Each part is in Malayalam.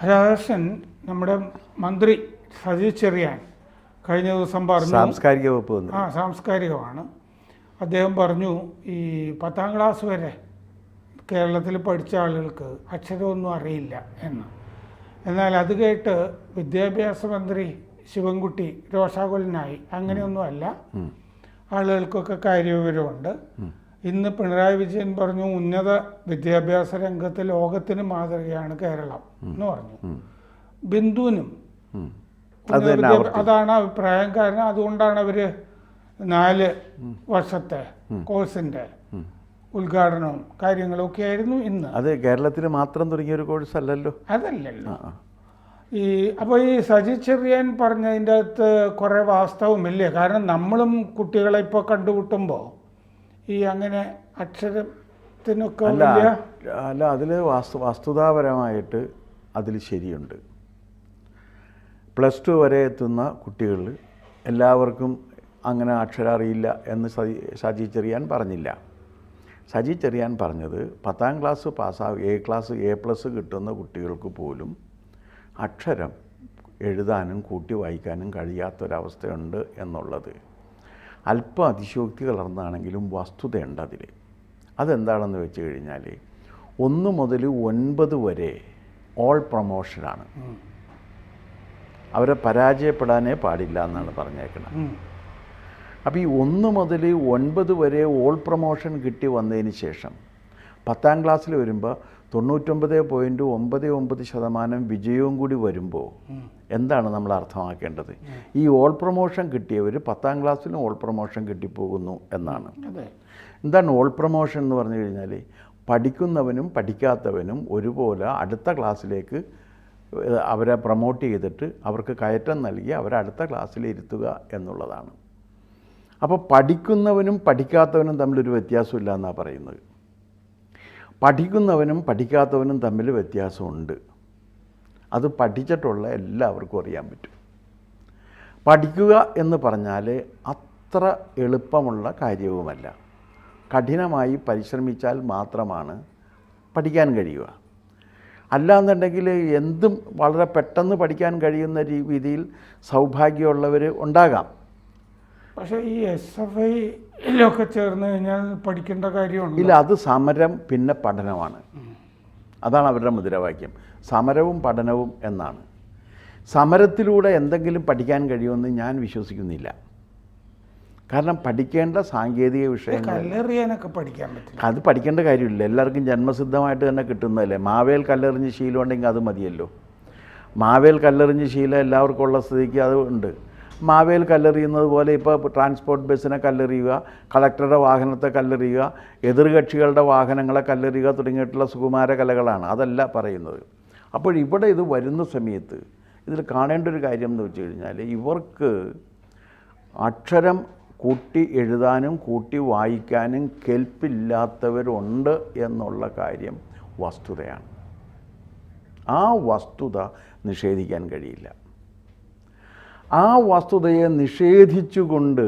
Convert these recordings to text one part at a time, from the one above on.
രാധാകൃഷ്ണൻ നമ്മുടെ മന്ത്രി സജി ചെറിയാൻ കഴിഞ്ഞ ദിവസം പറഞ്ഞു, സാംസ്കാരിക വകുപ്പ് സാംസ്കാരികമാണ്, അദ്ദേഹം പറഞ്ഞു ഈ 10ാം ക്ലാസ് വരെ കേരളത്തിൽ പഠിച്ച ആളുകൾക്ക് അക്ഷരമൊന്നും അറിയില്ല എന്ന്. എന്നാൽ അത് കേട്ട് വിദ്യാഭ്യാസ മന്ത്രി ശിവൻകുട്ടി രോഷാകുലനായി. അങ്ങനെയൊന്നുമല്ല, ആളുകൾക്കൊക്കെ കാര്യവിവരമുണ്ട്. ഇന്ന് പിണറായി വിജയൻ പറഞ്ഞു ഉന്നത വിദ്യാഭ്യാസ രംഗത്ത് ലോകത്തിന് മാതൃകയാണ് കേരളം എന്ന് പറഞ്ഞു. ബിന്ദുവിനും അതാണ് അഭിപ്രായം. കാരണം അതുകൊണ്ടാണ് അവര് 4 വർഷത്തെ കോഴ്സിന്റെ ഉദ്ഘാടനവും കാര്യങ്ങളും ഒക്കെ ആയിരുന്നു ഇന്ന്. അത് കേരളത്തിൽ മാത്രം തുടങ്ങിയ ഒരു കോഴ്സ് അല്ലല്ലോ. അതല്ലല്ലോ. അപ്പോൾ ഈ സജി ചെറിയാൻ പറഞ്ഞതിൻ്റെ അകത്ത് കുറേ വാസ്തവമില്ലേ? കാരണം നമ്മളും കുട്ടികളെ ഇപ്പോൾ കണ്ടുമുട്ടുമ്പോൾ ഈ അങ്ങനെ അക്ഷരത്തിനൊക്കെ അല്ല അതിൽ വസ്തുതാപരമായിട്ട് അതിൽ ശരിയുണ്ട്. +2 വരെ എത്തുന്ന കുട്ടികൾ എല്ലാവർക്കും അങ്ങനെ അക്ഷരം അറിയില്ല എന്ന് സജി ചെറിയാൻ പറഞ്ഞില്ല. സജി ചെറിയാൻ പറഞ്ഞത് 10ാം ക്ലാസ് പാസ്സാവും A+ കിട്ടുന്ന കുട്ടികൾക്ക് പോലും അക്ഷരം എഴുതാനും കൂട്ടി വായിക്കാനും കഴിയാത്തൊരവസ്ഥയുണ്ട് എന്നുള്ളത് അല്പം അതിശയോക്തി കലർന്നാണെങ്കിലും വസ്തുതയുണ്ട് അതിൽ. അതെന്താണെന്ന് വെച്ച് കഴിഞ്ഞാൽ 1 മുതൽ 9 വരെ ഓൾ പ്രൊമോഷനാണ്. അവരെ പരാജയപ്പെടാനേ പാടില്ല എന്നാണ് പറഞ്ഞേക്കുന്നത്. അപ്പോൾ ഈ 1 മുതൽ 9 വരെ ഓൾ പ്രൊമോഷൻ കിട്ടി വന്നതിന് ശേഷം 10ാം ക്ലാസ്സിൽ വരുമ്പോൾ 99.99% വിജയവും കൂടി വരുമ്പോൾ എന്താണ് നമ്മൾ അർത്ഥമാക്കേണ്ടത്? ഈ ഓൾ പ്രൊമോഷൻ കിട്ടിയവർ 10ാം ക്ലാസ്സിലും ഓൾ പ്രൊമോഷൻ കിട്ടിപ്പോകുന്നു എന്നാണ്. എന്താണ് ഓൾ പ്രൊമോഷൻ എന്ന് പറഞ്ഞു കഴിഞ്ഞാൽ പഠിക്കുന്നവനും പഠിക്കാത്തവനും ഒരുപോലെ അടുത്ത ക്ലാസ്സിലേക്ക് അവരെ പ്രൊമോട്ട് ചെയ്തിട്ട് അവർക്ക് കയറ്റം നൽകി അവരെ അടുത്ത ക്ലാസ്സിൽ ഇരുത്തുക എന്നുള്ളതാണ്. അപ്പോൾ പഠിക്കുന്നവനും പഠിക്കാത്തവനും തമ്മിലൊരു വ്യത്യാസമില്ല എന്നാണ് പറയുന്നത്. പഠിക്കുന്നവനും പഠിക്കാത്തവനും തമ്മിൽ വ്യത്യാസമുണ്ട്. അത് പഠിച്ചിട്ടുള്ള എല്ലാവർക്കും അറിയാൻ പറ്റും. പഠിക്കുക എന്ന് പറഞ്ഞാൽ അത്ര എളുപ്പമുള്ള കാര്യവുമല്ല. കഠിനമായി പരിശ്രമിച്ചാൽ മാത്രമാണ് പഠിക്കാൻ കഴിയുക. അല്ലാന്നുണ്ടെങ്കിൽ എന്തും വളരെ പെട്ടെന്ന് പഠിക്കാൻ കഴിയുന്ന രീതിയിൽ സൗഭാഗ്യമുള്ളവർ ഉണ്ടാകാം. പക്ഷേ ഈ SFIയിലൊക്കെ ചേർന്ന് കഴിഞ്ഞാൽ പഠിക്കേണ്ട കാര്യമുണ്ട്. ഇല്ല, അത് സമരം പിന്നെ പഠനമാണ്. അതാണ് അവരുടെ മുദ്രാവാക്യം, സമരവും പഠനവും എന്നാണ്. സമരത്തിലൂടെ എന്തെങ്കിലും പഠിക്കാൻ കഴിയുമെന്ന് ഞാൻ വിശ്വസിക്കുന്നില്ല. കാരണം പഠിക്കേണ്ട സാങ്കേതിക വിഷയങ്ങൾ കല്ലെറിയാനൊക്കെ പഠിക്കാൻ പറ്റും. അത് പഠിക്കേണ്ട കാര്യമില്ല, എല്ലാവർക്കും ജന്മസിദ്ധമായിട്ട് തന്നെ കിട്ടുന്നതല്ലേ. മാവേൽ കല്ലെറിഞ്ഞ് ശീലം ഉണ്ടെങ്കിൽ അത് മതിയല്ലോ. മാവേൽ കല്ലെറിഞ്ഞ് ശീലം എല്ലാവർക്കും ഉള്ള സ്ഥിതിക്ക് അത് ഉണ്ട്. മാവേൽ കല്ലെറിയുന്നത് പോലെ ഇപ്പോൾ ട്രാൻസ്പോർട്ട് ബസ്സിനെ കല്ലെറിയുക, കളക്ടറുടെ വാഹനത്തെ കല്ലെറിയുക, എതിർകക്ഷികളുടെ വാഹനങ്ങളെ കല്ലെറിയുക തുടങ്ങിയിട്ടുള്ള സുകുമാര കലകളാണ്. അതല്ല പറയുന്നത്. അപ്പോൾ ഇവിടെ ഇത് വരുന്ന സമയത്ത് ഇതിൽ കാണേണ്ട ഒരു കാര്യം എന്ന് വെച്ച് കഴിഞ്ഞാൽ ഇവർക്ക് അക്ഷരം കൂട്ടി എഴുതാനും കൂട്ടി വായിക്കാനും കെൽപ്പില്ലാത്തവരുണ്ട് എന്നുള്ള കാര്യം വസ്തുതയാണ്. ആ വസ്തുത നിഷേധിക്കാൻ കഴിയില്ല. ആ വസ്തുതയെ നിഷേധിച്ചുകൊണ്ട്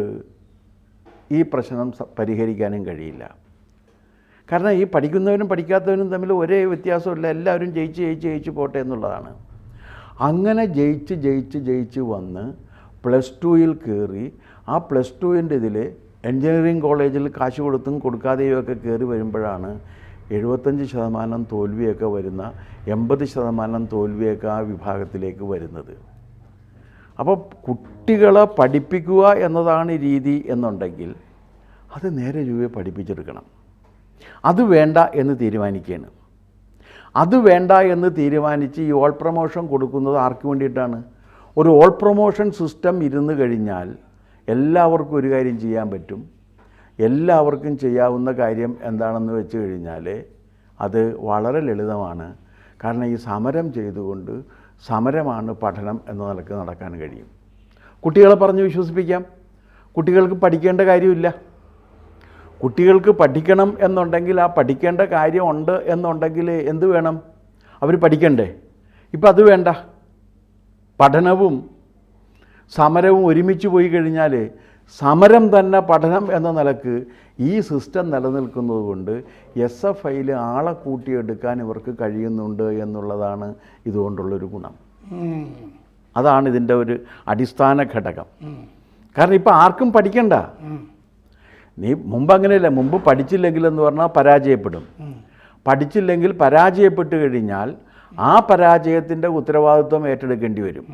ഈ പ്രശ്നം പരിഹരിക്കാനും കഴിയില്ല. കാരണം ഈ പഠിക്കുന്നവനും പഠിക്കാത്തവനും തമ്മിൽ ഒരേ വ്യത്യാസമില്ല. എല്ലാവരും ജയിച്ച് പോട്ടെ എന്നുള്ളതാണ്. അങ്ങനെ ജയിച്ച് വന്ന് +2ൽ കയറി ആ +2ൻ്റെ ഇതിൽ എൻജിനീയറിംഗ് കോളേജിൽ കാശ് കൊടുത്തും കൊടുക്കാതെയും ഒക്കെ കയറി വരുമ്പോഴാണ് 75% തോൽവിയൊക്കെ വരുന്ന 80% തോൽവിയൊക്കെ ആ വിഭാഗത്തിലേക്ക് വരുന്നത്. അപ്പോൾ കുട്ടികളെ പഠിപ്പിക്കുക എന്നതാണ് രീതി എന്നുണ്ടെങ്കിൽ അത് നേരെ രൂപയെ പഠിപ്പിച്ചെടുക്കണം. അത് വേണ്ട എന്ന് തീരുമാനിക്കുകയാണ്. അത് വേണ്ട എന്ന് തീരുമാനിച്ച് ഈ ഓൾ പ്രൊമോഷൻ കൊടുക്കുന്നത് ആർക്ക് വേണ്ടിയിട്ടാണ്? ഒരു ഓൾ പ്രൊമോഷൻ സിസ്റ്റം ഇരുന്ന് കഴിഞ്ഞാൽ എല്ലാവർക്കും ഒരു കാര്യം ചെയ്യാൻ പറ്റും. എല്ലാവർക്കും ചെയ്യാവുന്ന കാര്യം എന്താണെന്ന് വെച്ച് കഴിഞ്ഞാൽ അത് വളരെ ലളിതമാണ്. കാരണം ഈ സമരം ചെയ്തുകൊണ്ട് സമരമാണ് പഠനം എന്ന നിലക്ക് നടക്കാൻ കഴിയും. കുട്ടികളെ പറഞ്ഞ് വിശ്വസിപ്പിക്കാം. കുട്ടികൾക്ക് പഠിക്കേണ്ട കാര്യമില്ല. കുട്ടികൾക്ക് പഠിക്കണം എന്നുണ്ടെങ്കിൽ ആ പഠിക്കേണ്ട കാര്യമുണ്ട് എന്നുണ്ടെങ്കിൽ എന്ത് വേണം? അവർ പഠിക്കണ്ടേ? ഇപ്പം അത് വേണ്ട. പഠനവും സമരവും ഒരുമിച്ച് പോയി കഴിഞ്ഞാൽ സമരം തന്നെ പഠനം എന്ന നിലക്ക് ഈ സിസ്റ്റം നിലനിൽക്കുന്നത് കൊണ്ട് SFIയിൽ ആളെ കൂട്ടിയെടുക്കാൻ ഇവർക്ക് കഴിയുന്നുണ്ട് എന്നുള്ളതാണ് ഇതുകൊണ്ടുള്ളൊരു ഗുണം. അതാണ് ഇതിൻ്റെ ഒരു അടിസ്ഥാന ഘടകം. കാരണം ഇപ്പോൾ ആർക്കും പഠിക്കണ്ട. നീ മുമ്പ് അങ്ങനെയല്ല, മുമ്പ് പഠിച്ചില്ലെങ്കിലെന്ന് പറഞ്ഞാൽ പരാജയപ്പെടും. പഠിച്ചില്ലെങ്കിൽ പരാജയപ്പെട്ട് കഴിഞ്ഞാൽ ആ പരാജയത്തിൻ്റെ ഉത്തരവാദിത്വം ഏറ്റെടുക്കേണ്ടി വരും.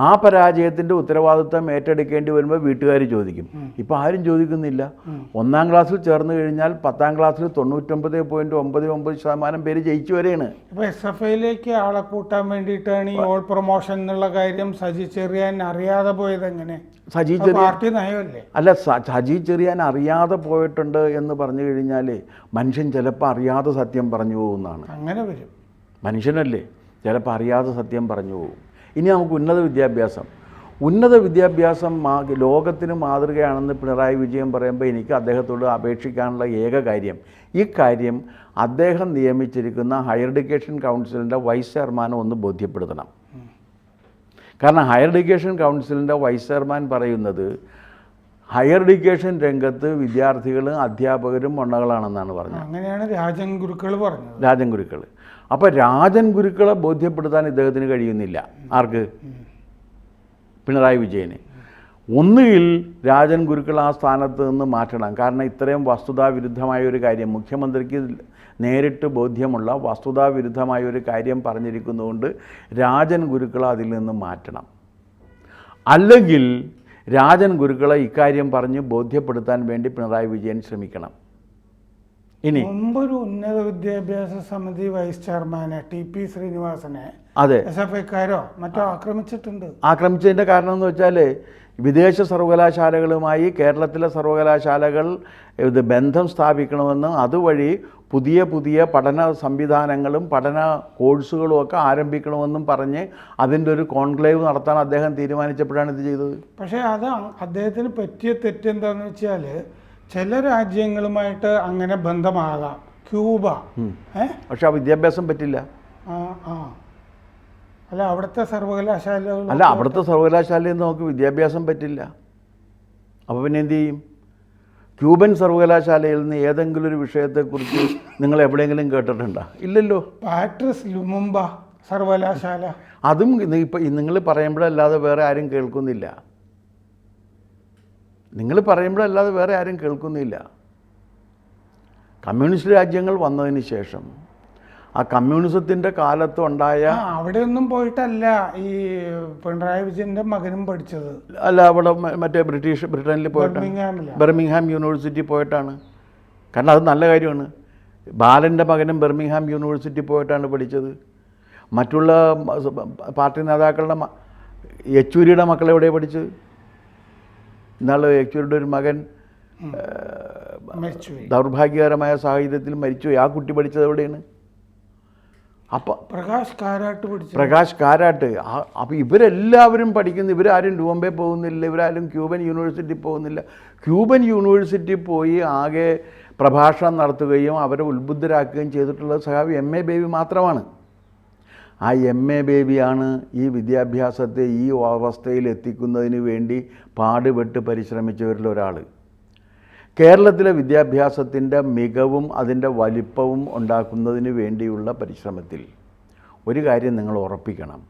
ആ പരാജയത്തിൻ്റെ ഉത്തരവാദിത്വം ഏറ്റെടുക്കേണ്ടി വരുമ്പോൾ വീട്ടുകാർ ചോദിക്കും. ഇപ്പോൾ ആരും ചോദിക്കുന്നില്ല. 1-ാം ക്ലാസ്സിൽ ചേർന്ന് കഴിഞ്ഞാൽ 10-ാം ക്ലാസ്സിൽ 99.99% പേര് ജയിച്ചു വരെയാണ്. ഇപ്പോൾ SFIയിലേക്ക് ആളെ കൂട്ടാൻ വേണ്ടിയിട്ടാണ് ഈ ഓൾ പ്രൊമോഷൻ എന്നുള്ള കാര്യം സജി ചെറിയാൻ അറിയാതെ പോയത്. എങ്ങനെ? സജി ചെറിയാൻ പാർട്ടി നയമല്ലേ? അല്ല, സജി ചെറിയാൻ അറിയാതെ പോയിട്ടുണ്ട് എന്ന് പറഞ്ഞു കഴിഞ്ഞാൽ മനുഷ്യൻ ചിലപ്പോൾ അറിയാതെ സത്യം പറഞ്ഞു പോകുന്നതാണ്. അങ്ങനെ വരും. മനുഷ്യനല്ലേ, ചിലപ്പോൾ അറിയാതെ സത്യം പറഞ്ഞു പോകും. ഇനി നമുക്ക് ഉന്നത വിദ്യാഭ്യാസം ലോകത്തിന് മാതൃകയാണെന്ന് പിണറായി വിജയൻ പറയുമ്പോൾ എനിക്ക് അദ്ദേഹത്തോട് അപേക്ഷിക്കാനുള്ള ഏക കാര്യം, ഈ കാര്യം അദ്ദേഹം നിയമിച്ചിരിക്കുന്ന ഹയർ എഡ്യൂക്കേഷൻ കൗൺസിലിൻ്റെ വൈസ് ചെയർമാനെ ഒന്ന് ബോധ്യപ്പെടുത്തണം. കാരണം ഹയർ എഡ്യൂക്കേഷൻ കൗൺസിലിൻ്റെ വൈസ് ചെയർമാൻ പറയുന്നത് ഹയർ എഡ്യൂക്കേഷൻ രംഗത്ത് വിദ്യാർത്ഥികളും അധ്യാപകരും മൊണ്ണകളാണെന്നാണ് പറഞ്ഞത്. അങ്ങനെയാണ് രാജൻ ഗുരുക്കൾ പറഞ്ഞത്. രാജൻ ഗുരുക്കൾ. അപ്പോൾ രാജൻ ഗുരുക്കളെ ബോധ്യപ്പെടുത്താൻ ഇദ്ദേഹത്തിന് കഴിയുന്നില്ല. ആർക്ക്? പിണറായി വിജയന്. ഒന്നുകിൽ രാജൻ ഗുരുക്കൾ ആ സ്ഥാനത്ത് നിന്ന് മാറ്റണം. കാരണം ഇത്രയും വസ്തുതാവിരുദ്ധമായ ഒരു കാര്യം, മുഖ്യമന്ത്രിക്ക് നേരിട്ട് ബോധ്യമുള്ള വസ്തുതാവിരുദ്ധമായ ഒരു കാര്യം പറഞ്ഞിരിക്കുന്നതുകൊണ്ട് രാജൻ ഗുരുക്കളെ അതിൽ നിന്ന് മാറ്റണം. അല്ലെങ്കിൽ രാജൻ ഗുരുക്കളെ ഇക്കാര്യം പറഞ്ഞ് ബോധ്യപ്പെടുത്താൻ വേണ്ടി പിണറായി വിജയൻ ശ്രമിക്കണം. ഇനി മുമ്പൊരു ഉന്നത വിദ്യാഭ്യാസ സമിതി വൈസ് ചെയർമാനെ TP ശ്രീനിവാസനെ അതെ SFIക്കാരോ മറ്റോ ആക്രമിച്ചിട്ടുണ്ട്. ആക്രമിച്ചതിൻ്റെ കാരണം എന്ന് വെച്ചാൽ വിദേശ സർവകലാശാലകളുമായി കേരളത്തിലെ സർവകലാശാലകൾ ഇത് ബന്ധം സ്ഥാപിക്കണമെന്നും അതുവഴി പുതിയ പുതിയ പഠന സംവിധാനങ്ങളും പഠന കോഴ്സുകളും ഒക്കെ ആരംഭിക്കണമെന്നും പറഞ്ഞ് അതിൻ്റെ ഒരു കോൺക്ലേവ് നടത്താൻ അദ്ദേഹം തീരുമാനിച്ചപ്പോഴാണ് ഇത് ചെയ്തത്. പക്ഷേ അത് അദ്ദേഹത്തിന് പറ്റിയ തെറ്റെന്താണെന്ന് വെച്ചാൽ ചില രാജ്യങ്ങളുമായിട്ട് അങ്ങനെ ബന്ധമാകാം. ക്യൂബ പക്ഷെ ആ വിദ്യാഭ്യാസം പറ്റില്ല. അല്ല, അവിടുത്തെ സർവകലാശാലകൾ അല്ല, അവിടുത്തെ സർവകലാശാലയിൽ നിന്ന് നമുക്ക് വിദ്യാഭ്യാസം പറ്റില്ല. അപ്പോൾ പിന്നെ എന്തു ചെയ്യും? ക്യൂബൻ സർവകലാശാലയിൽ നിന്ന് ഏതെങ്കിലും ഒരു വിഷയത്തെക്കുറിച്ച് നിങ്ങൾ എവിടെയെങ്കിലും കേട്ടിട്ടുണ്ടോ? ഇല്ലല്ലോ. പാട്രിസ് ലുമുംബ സർവകലാശാല, അതും ഇപ്പം നിങ്ങൾ പറയുമ്പോഴല്ലാതെ വേറെ ആരും കേൾക്കുന്നില്ല. നിങ്ങൾ പറയുമ്പോഴല്ലാതെ വേറെ ആരും കേൾക്കുന്നില്ല. കമ്മ്യൂണിസ്റ്റ് രാജ്യങ്ങൾ വന്നതിന് ശേഷം ആ കമ്മ്യൂണിസത്തിൻ്റെ കാലത്ത് ഉണ്ടായ അവിടെയൊന്നും പോയിട്ടല്ല ഈ പിണറായി വിജയൻ്റെ മകനും പഠിച്ചത്. അല്ല, അവിടെ മറ്റേ ബ്രിട്ടനിൽ പോയിട്ടാണ്, ബർമിംഗ്ഹാം യൂണിവേഴ്സിറ്റി പോയിട്ടാണ്. കാരണം അത് നല്ല കാര്യമാണ്. ബാലൻ്റെ മകനും ബർമിംഗ്ഹാം യൂണിവേഴ്സിറ്റി പോയിട്ടാണ് പഠിച്ചത്. മറ്റുള്ള പാർട്ടി നേതാക്കളുടെ യെച്ചൂരിയുടെ മക്കൾ എവിടെയാണ് പഠിച്ചത്? ഇന്നാൾ യെച്ചൂരിയുടെ ഒരു മകൻ ദൗർഭാഗ്യകരമായ സാഹചര്യത്തിൽ മരിച്ചുപോയി. ആ കുട്ടി പഠിച്ചത് എവിടെയാണ്? അപ്പം പ്രകാശ് കാരാട്ട്. അപ്പോൾ ഇവരെല്ലാവരും പഠിക്കുന്നു. ഇവരാരും ബോംബെ പോകുന്നില്ല, ഇവരാരും ക്യൂബൻ യൂണിവേഴ്സിറ്റി പോകുന്നില്ല. ക്യൂബൻ യൂണിവേഴ്സിറ്റി പോയി ആകെ പ്രഭാഷണം നടത്തുകയും അവരെ ഉത്ബുദ്ധരാക്കുകയും ചെയ്തിട്ടുള്ളത് സഹാബി MA ബേബി മാത്രമാണ്. ആ MA ബേബിയാണ് ഈ വിദ്യാഭ്യാസത്തെ ഈ അവസ്ഥയിൽ എത്തിക്കുന്നതിന് വേണ്ടി പാടുപെട്ട് പരിശ്രമിച്ചവരിൽ ഒരാൾ. കേരളത്തിലെ വിദ്യാഭ്യാസത്തിൻ്റെ മികവും അതിൻ്റെ വലിപ്പവും ഉണ്ടാക്കുന്നതിന് വേണ്ടിയുള്ള പരിശ്രമത്തിൽ ഒരു കാര്യം നിങ്ങൾ ഉറപ്പിക്കണം,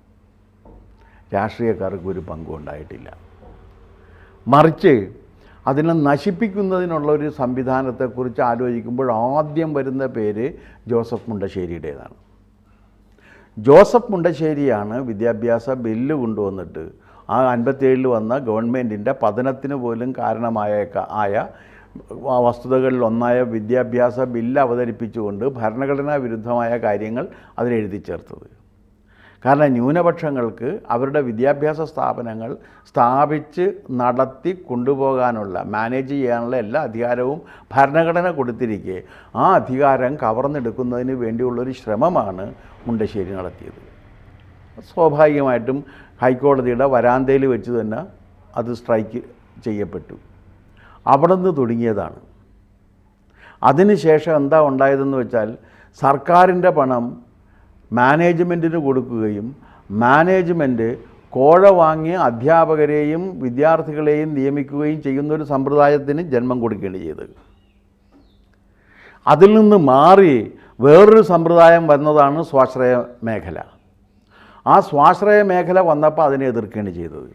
രാഷ്ട്രീയക്കാർക്ക് ഒരു പങ്കും ഉണ്ടായിട്ടില്ല. മറിച്ച് അതിനെ നശിപ്പിക്കുന്നതിനുള്ള ഒരു സംവിധാനത്തെക്കുറിച്ച് ആലോചിക്കുമ്പോൾ ആദ്യം വരുന്ന പേര് ജോസഫ് മുണ്ടശ്ശേരിയുടേതാണ്. ജോസഫ് മുണ്ടശ്ശേരിയാണ് വിദ്യാഭ്യാസ ബില്ല് കൊണ്ടുവന്നിട്ട് ആ 57 വന്ന ഗവൺമെൻറ്റിൻ്റെ പതനത്തിന് പോലും കാരണമായ വസ്തുതകളിൽ ഒന്നായ വിദ്യാഭ്യാസ ബില്ല് അവതരിപ്പിച്ചുകൊണ്ട് ഭരണഘടനാ വിരുദ്ധമായ കാര്യങ്ങൾ അതിലെഴുതി ചേർത്തത്. കാരണം ന്യൂനപക്ഷങ്ങൾക്ക് അവരുടെ വിദ്യാഭ്യാസ സ്ഥാപനങ്ങൾ സ്ഥാപിച്ച് നടത്തി കൊണ്ടുപോകാനുള്ള മാനേജ് ചെയ്യാനുള്ള എല്ലാ അധികാരവും ഭരണഘടന കൊടുത്തിരിക്കെ ആ അധികാരം കവർന്നെടുക്കുന്നതിന് വേണ്ടിയുള്ളൊരു ശ്രമമാണ് മുണ്ടശ്ശേരി നടത്തിയത്. സ്വാഭാവികമായിട്ടും ഹൈക്കോടതിയുടെ വരാന്തയിൽ വെച്ച് തന്നെ അത് സ്ട്രൈക്ക് ചെയ്യപ്പെട്ടു. അവിടെ നിന്ന് തുടങ്ങിയതാണ്. അതിനുശേഷം എന്താ ഉണ്ടായതെന്ന് വെച്ചാൽ സർക്കാരിൻ്റെ പണം മാനേജ്മെൻറ്റിന് കൊടുക്കുകയും മാനേജ്മെൻറ്റ് കോഴ വാങ്ങി അധ്യാപകരെയും വിദ്യാർത്ഥികളെയും നിയമിക്കുകയും ചെയ്യുന്നൊരു സമ്പ്രദായത്തിന് ജന്മം കൊടുക്കുകയാണ് ചെയ്തത്. അതിൽ നിന്ന് മാറി വേറൊരു സമ്പ്രദായം വന്നതാണ് സ്വാശ്രയ മേഖല. ആ സ്വാശ്രയ മേഖല വന്നപ്പോൾ അതിനെ എതിർക്കുകയാണ് ചെയ്തത്.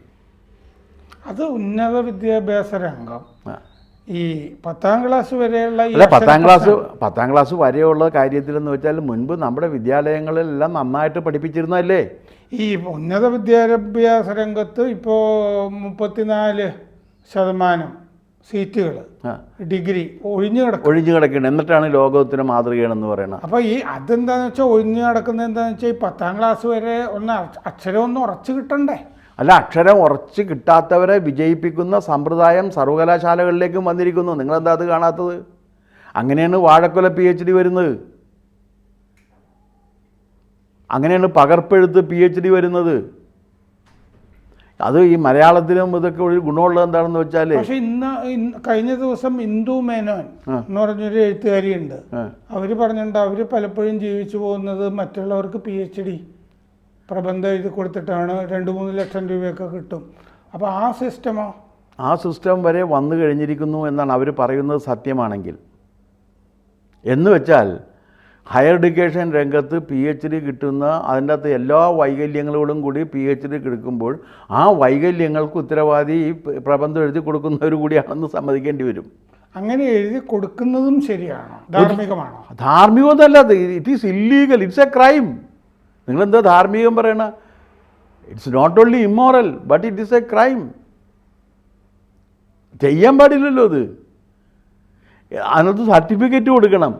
അത് ഉന്നത വിദ്യാഭ്യാസ രംഗം ഈ 10ാം ക്ലാസ് വരെയുള്ള അല്ല, 10ാം ക്ലാസ് വരെയുള്ള കാര്യത്തിലെന്ന് വെച്ചാൽ മുൻപ് നമ്മുടെ വിദ്യാലയങ്ങളിലെല്ലാം നന്നായിട്ട് പഠിപ്പിച്ചിരുന്നല്ലേ. ഈ ഉന്നത വിദ്യാഭ്യാസ രംഗത്ത് ഇപ്പോൾ 34% സീറ്റുകൾ ഡിഗ്രി ഒഴിഞ്ഞു കിടക്കണം. എന്നിട്ടാണ് ലോകത്തിന് മാതൃകയാണെന്ന് പറയുന്നത്. അപ്പോൾ ഈ അതെന്താണെന്ന് വെച്ചാൽ ഒഴിഞ്ഞു കിടക്കുന്നത് എന്താണെന്ന് വെച്ചാൽ ഈ 10ാം ക്ലാസ് വരെ അക്ഷരം ഒന്ന് ഉറച്ചു കിട്ടണ്ടേ. അല്ല, അക്ഷരം ഉറച്ച് കിട്ടാത്തവരെ വിജയിപ്പിക്കുന്ന സമ്പ്രദായം സർവകലാശാലകളിലേക്കും വന്നിരിക്കുന്നു. നിങ്ങളെന്താ അത് കാണാത്തത്? അങ്ങനെയാണ് വാഴക്കൊല PhD വരുന്നത്, അങ്ങനെയാണ് പകർപ്പെഴുത്ത് PhD വരുന്നത്. അത് ഈ മലയാളത്തിലും ഇതൊക്കെ ഒരു ഗുണമുള്ളത് എന്താണെന്ന് വെച്ചാൽ, പക്ഷെ കഴിഞ്ഞ ദിവസം ഇന്ദു മേനോൻ എന്ന് പറഞ്ഞൊരു എഴുത്തുകാരിയുണ്ട്. അവർ പറഞ്ഞിട്ടുണ്ട് അവർ പലപ്പോഴും ജീവിച്ചു പോകുന്നത് മറ്റുള്ളവർക്ക് PhD പ്രബന്ധം എഴുതി കൊടുത്തിട്ടാണ് 2-3 ലക്ഷം രൂപയൊക്കെ കിട്ടും. അപ്പോൾ ആ സിസ്റ്റം വരെ വന്നു കഴിഞ്ഞിരിക്കുന്നു എന്നാണ് അവർ പറയുന്നത് സത്യമാണെങ്കിൽ. എന്ന് വെച്ചാൽ ഹയർ എഡ്യൂക്കേഷൻ രംഗത്ത് PhD കിട്ടുന്ന അതിൻ്റെ അകത്ത് എല്ലാ വൈകല്യങ്ങളോടും കൂടി PhD കിടക്കുമ്പോൾ ആ വൈകല്യങ്ങൾക്ക് ഉത്തരവാദി ഈ പ്രബന്ധം എഴുതി കൊടുക്കുന്നവർ കൂടിയാണെന്ന് സമ്മതിക്കേണ്ടി വരും. അങ്ങനെ എഴുതി കൊടുക്കുന്നതും ശരിയാണോ? ധാർമ്മികമാണോ? ധാർമ്മികമൊന്നല്ല, it is illegal, it's a crime. നിങ്ങളെന്താ ധാർമ്മികം പറയണ? It's not only immoral but it is a crime. ചെയ്യാൻ പാടില്ലല്ലോ അത്. അതിനകത്ത് സർട്ടിഫിക്കറ്റ് കൊടുക്കണം.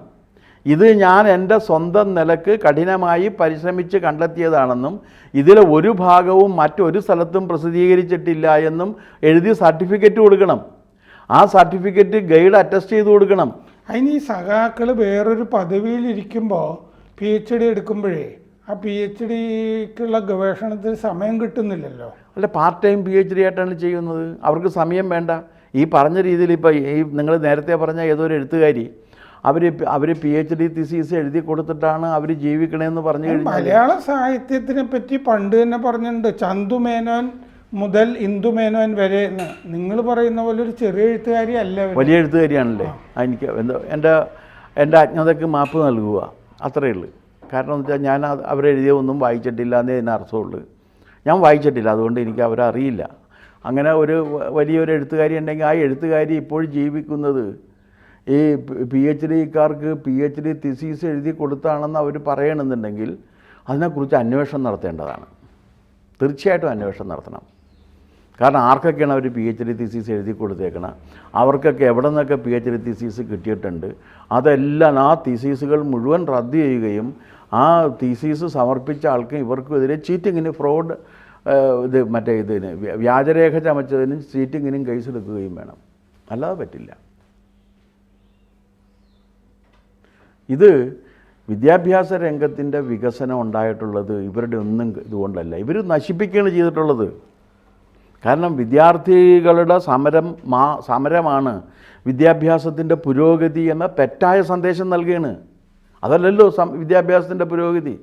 ഇത് ഞാൻ എൻ്റെ സ്വന്തം നിലക്ക് കഠിനമായി പരിശ്രമിച്ച് കണ്ടെത്തിയതാണെന്നും ഇതിലെ ഒരു ഭാഗവും മറ്റൊരു സ്ഥലത്തും പ്രസിദ്ധീകരിച്ചിട്ടില്ല എന്നും എഴുതി സർട്ടിഫിക്കറ്റ് കൊടുക്കണം. ആ സർട്ടിഫിക്കറ്റ് ഗൈഡ് അറ്റസ്റ്റ് ചെയ്ത് കൊടുക്കണം. അതിന് ഈ സഖാക്കൾ വേറൊരു പദവിയിലിരിക്കുമ്പോൾ PhD എടുക്കുമ്പോഴേ ആ PhDക്കുള്ള ഗവേഷണത്തിന് സമയം കിട്ടുന്നില്ലല്ലോ. അല്ല, പാർട്ട് ടൈം PhD ആയിട്ടാണ് ചെയ്യുന്നത്. അവർക്ക് സമയം വേണ്ട. ഈ പറഞ്ഞ രീതിയിൽ ഇപ്പോൾ ഈ നിങ്ങൾ നേരത്തെ പറഞ്ഞ ഏതൊരു എഴുത്തുകാരി അവർ PhD തീസിസ് എഴുതി കൊടുത്തിട്ടാണ് അവർ ജീവിക്കണമെന്ന് പറഞ്ഞു കഴിഞ്ഞാൽ, മലയാള സാഹിത്യത്തിനെ പറ്റി പണ്ട് തന്നെ പറഞ്ഞിട്ടുണ്ട്. ചന്തുമേനോൻ മുതൽ ഇന്ദുമേനോൻ വരെ നിങ്ങൾ പറയുന്ന പോലെ ഒരു ചെറിയ എഴുത്തുകാരി അല്ല, വലിയ എഴുത്തുകാരിയാണല്ലേ. എനിക്ക് എൻ്റെ അജ്ഞതയ്ക്ക് മാപ്പ് നൽകുക, അത്രയേ ഉള്ളൂ. കാരണം എന്ന് വെച്ചാൽ ഞാൻ അവരെഴുതിയൊന്നും വായിച്ചിട്ടില്ല എന്നേ ഇതിന് അർത്ഥമുള്ളൂ. ഞാൻ വായിച്ചിട്ടില്ല, അതുകൊണ്ട് എനിക്ക് അവരെ അറിയില്ല. അങ്ങനെ ഒരു വലിയൊരു എഴുത്തുകാരി ഉണ്ടെങ്കിൽ ആ എഴുത്തുകാരി ഇപ്പോഴും ജീവിക്കുന്നത് ഈ PhDക്കാർക്ക് PhD തീസിസ് എഴുതി കൊടുത്താണെന്ന് അവർ പറയണമെന്നുണ്ടെങ്കിൽ അതിനെക്കുറിച്ച് അന്വേഷണം നടത്തേണ്ടതാണ്. തീർച്ചയായിട്ടും അന്വേഷണം നടത്തണം. കാരണം ആർക്കൊക്കെയാണ് അവർ PhD തീസിസ് എഴുതി കൊടുത്തേക്കണം, അവർക്കൊക്കെ എവിടെ നിന്നൊക്കെ PhD തീസിസ് കിട്ടിയിട്ടുണ്ട്, അതെല്ലാം ആ തീസീസുകൾ മുഴുവൻ റദ്ദ് ചെയ്യുകയും ആ തീസീസ് സമർപ്പിച്ച ആൾക്കും ഇവർക്കും എതിരെ ചീറ്റിങ്ങിന് ഫ്രോഡ് ഇതിന് വ്യാജരേഖ ചമച്ചതിനും ചീറ്റിങ്ങിനും കേസെടുക്കുകയും വേണം. അല്ലാതെ പറ്റില്ല. ഇത് വിദ്യാഭ്യാസ രംഗത്തിൻ്റെ വികസനം ഉണ്ടായിട്ടുള്ളത് ഇവരുടെ ഒന്നും ഇതുകൊണ്ടല്ല. ഇവർ നശിപ്പിക്കുകയാണ് ചെയ്തിട്ടുള്ളത്. കാരണം വിദ്യാർത്ഥികളുടെ സമരമാണ് വിദ്യാഭ്യാസത്തിൻ്റെ പുരോഗതി എന്ന തെറ്റായ സന്ദേശം നൽകുകയാണ്. അതല്ലല്ലോ വിദ്യാഭ്യാസത്തിൻ്റെ പുരോഗതി.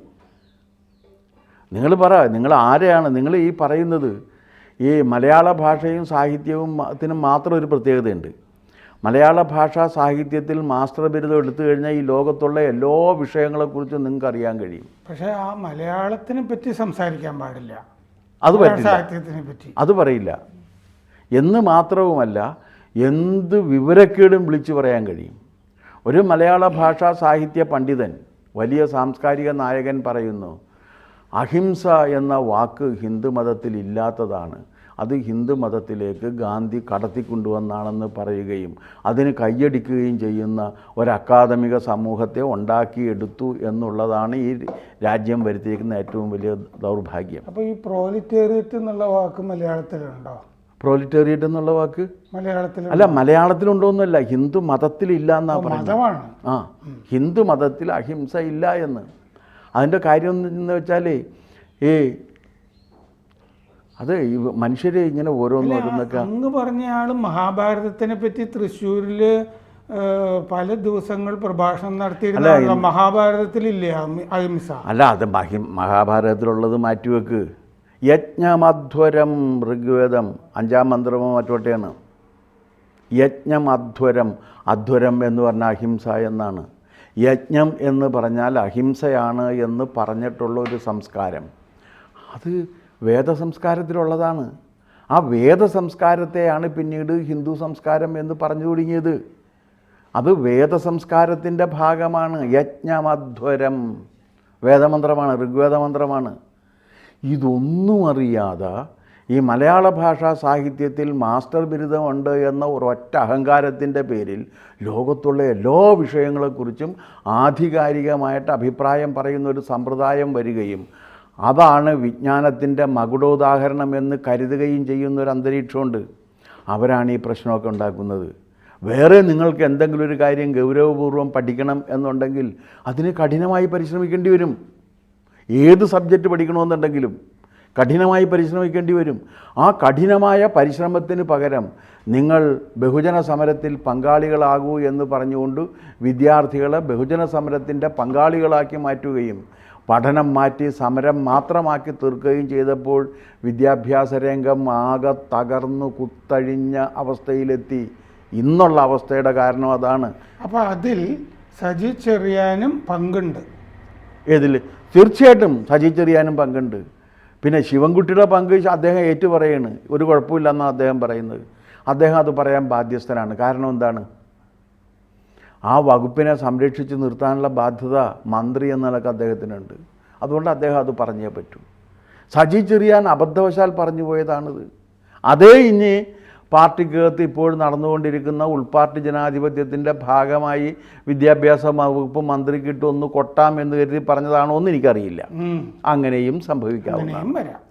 നിങ്ങൾ ആരെയാണ് നിങ്ങൾ ഈ പറയുന്നത്? ഈ മലയാള ഭാഷയും സാഹിത്യവും ത്തിനും മാത്രം ഒരു പ്രത്യേകതയുണ്ട്. മലയാള ഭാഷാ സാഹിത്യത്തിൽ മാസ്റ്റർ ബിരുദം എടുത്തു കഴിഞ്ഞാൽ ഈ ലോകത്തുള്ള എല്ലാ വിഷയങ്ങളെക്കുറിച്ചും നിങ്ങൾക്ക് അറിയാൻ കഴിയും. പക്ഷേ ആ മലയാളത്തിനെ പറ്റി സംസാരിക്കാൻ പാടില്ല, അത് പറ്റില്ല, സാഹിത്യത്തിനെ പറ്റി അത് പറയില്ല എന്ന് മാത്രവുമല്ല, എന്ത് വിവരക്കേടും വിളിച്ചു പറയാൻ കഴിയും. ഒരു മലയാള ഭാഷാ സാഹിത്യ പണ്ഡിതൻ, വലിയ സാംസ്കാരിക നായകൻ പറയുന്നു, അഹിംസ എന്ന വാക്ക് ഹിന്ദു മതത്തിൽ ഇല്ലാത്തതാണ്, അത് ഹിന്ദു മതത്തിലേക്ക് ഗാന്ധി കടത്തിക്കൊണ്ടുവന്നാണെന്ന് പറയുകയും അതിന് കയ്യടിക്കുകയും ചെയ്യുന്ന ഒരു അക്കാദമിക സമൂഹത്തെ ഉണ്ടാക്കിയെടുത്തു എന്നുള്ളതാണ് ഈ രാജ്യം വരുത്തിയിരിക്കുന്ന ഏറ്റവും വലിയ ദൗർഭാഗ്യം. അപ്പോൾ ഈ പ്രോലിറ്റേറിയറ്റ് എന്നുള്ള വാക്ക് മലയാളത്തിലുണ്ടോ? പ്രോലിറ്റേറിയറ്റ് എന്നുള്ള വാക്ക് മലയാളത്തിൽ അല്ല, മലയാളത്തിലുണ്ടോന്നല്ല, ഹിന്ദു മതത്തിലില്ല എന്നാണ് പറയുന്നത്. ആ, ഹിന്ദു മതത്തിൽ അഹിംസ ഇല്ല എന്ന്. അതിൻ്റെ കാര്യം എന്ന് വെച്ചാൽ അത് മനുഷ്യർ ഇങ്ങനെ ഓരോന്നോരോന്നൊക്കെ അങ്ങ് പറഞ്ഞ ആൾ മഹാഭാരതത്തിനെ പറ്റി തൃശ്ശൂരിൽ പല ദിവസങ്ങൾ പ്രഭാഷണം നടത്തിയിരുന്ന മഹാഭാരതത്തിലില്ലേ അഹിംസ? അല്ല, അത് മഹാഭാരതത്തിലുള്ളത് മാറ്റിവെക്ക്. യജ്ഞമധ്വരം ഋഗ്വേദം 5-ാം മന്ത്രമോ മറ്റോട്ടെയാണ്. യജ്ഞമധ്വരം, അധ്വരം എന്ന് പറഞ്ഞാൽ അഹിംസ എന്നാണ്. യജ്ഞം എന്ന് പറഞ്ഞാൽ അഹിംസയാണ് എന്ന് പറഞ്ഞിട്ടുള്ള ഒരു സംസ്കാരം, അത് വേദസംസ്കാരത്തിലുള്ളതാണ്. ആ വേദസംസ്കാരത്തെയാണ് പിന്നീട് ഹിന്ദു സംസ്കാരം എന്ന് പറഞ്ഞു തുടങ്ങിയത്. അത് വേദസംസ്കാരത്തിൻ്റെ ഭാഗമാണ്. യജ്ഞമധ്വരം വേദമന്ത്രമാണ്, ഋഗ്വേദമന്ത്രമാണ്. ഇതൊന്നും അറിയാതെ ഈ മലയാള ഭാഷാ സാഹിത്യത്തിൽ മാസ്റ്റർ ബിരുദമുണ്ട് എന്ന ഒരൊറ്റ അഹങ്കാരത്തിൻ്റെ പേരിൽ ലോകത്തുള്ള എല്ലാ വിഷയങ്ങളെക്കുറിച്ചും ആധികാരികമായിട്ട് അഭിപ്രായം പറയുന്ന ഒരു സമ്പ്രദായം വരികയും അതാണ് വിജ്ഞാനത്തിൻ്റെ മകുടോദാഹരണമെന്ന് കരുതുകയും ചെയ്യുന്ന ഒരു അന്തരീക്ഷമുണ്ട്. അവരാണ് ഈ പ്രശ്നമൊക്കെ ഉണ്ടാക്കുന്നത്. വേറെ നിങ്ങൾക്ക് എന്തെങ്കിലും ഒരു കാര്യം ഗൗരവപൂർവ്വം പഠിക്കണം എന്നുണ്ടെങ്കിൽ അതിന് കഠിനമായി പരിശ്രമിക്കേണ്ടി വരും. ഏത് സബ്ജക്റ്റ് പഠിക്കണമെന്നുണ്ടെങ്കിലും കഠിനമായി പരിശ്രമിക്കേണ്ടി വരും. ആ കഠിനമായ പരിശ്രമത്തിന് പകരം നിങ്ങൾ ബഹുജന സമരത്തിൽ പങ്കാളികളാകൂ എന്ന് പറഞ്ഞുകൊണ്ട് വിദ്യാർത്ഥികളെ ബഹുജന സമരത്തിൻ്റെ പങ്കാളികളാക്കി മാറ്റുകയും പഠനം മാറ്റി സമരം മാത്രമാക്കി തീർക്കുകയും ചെയ്തപ്പോൾ വിദ്യാഭ്യാസ രംഗം ആകെ തകർന്നു കുത്തഴിഞ്ഞ അവസ്ഥയിലെത്തി. ഇന്നുള്ള അവസ്ഥയുടെ കാരണം അതാണ്. അപ്പോൾ അതിൽ സജി ചെറിയാനും പങ്കുണ്ട്. ഏതിൽ? തീർച്ചയായിട്ടും സജി ചെറിയാനും പങ്കുണ്ട്. പിന്നെ ശിവൻകുട്ടിയുടെ പങ്ക് അദ്ദേഹം ഏറ്റുപറയാണ്, ഒരു കുഴപ്പമില്ലെന്നാണ് അദ്ദേഹം പറയുന്നത്. അദ്ദേഹം അത് പറയാൻ ബാധ്യസ്ഥനാണ്. കാരണം എന്താണ്? ആ വകുപ്പിനെ സംരക്ഷിച്ച് നിർത്താനുള്ള ബാധ്യത മന്ത്രി എന്ന നിലക്ക് അദ്ദേഹത്തിനുണ്ട്. അതുകൊണ്ട് അദ്ദേഹം അത് പറഞ്ഞേ പറ്റൂ. സജി ചെറിയാൻ അബദ്ധവശാൽ പറഞ്ഞു പോയതാണിത്. അതേ ഇനി പാർട്ടിക്കകത്ത് ഇപ്പോൾ നടന്നുകൊണ്ടിരിക്കുന്ന ഉൾപാർട്ടി ജനാധിപത്യത്തിൻ്റെ ഭാഗമായി വിദ്യാഭ്യാസ വകുപ്പ് മന്ത്രിക്കിട്ട് ഒന്ന് കൊട്ടാം എന്ന് കരുതി പറഞ്ഞതാണോ എന്ന് എനിക്കറിയില്ല. അങ്ങനെയും സംഭവിക്കാവുന്നതാണ്. വരാം.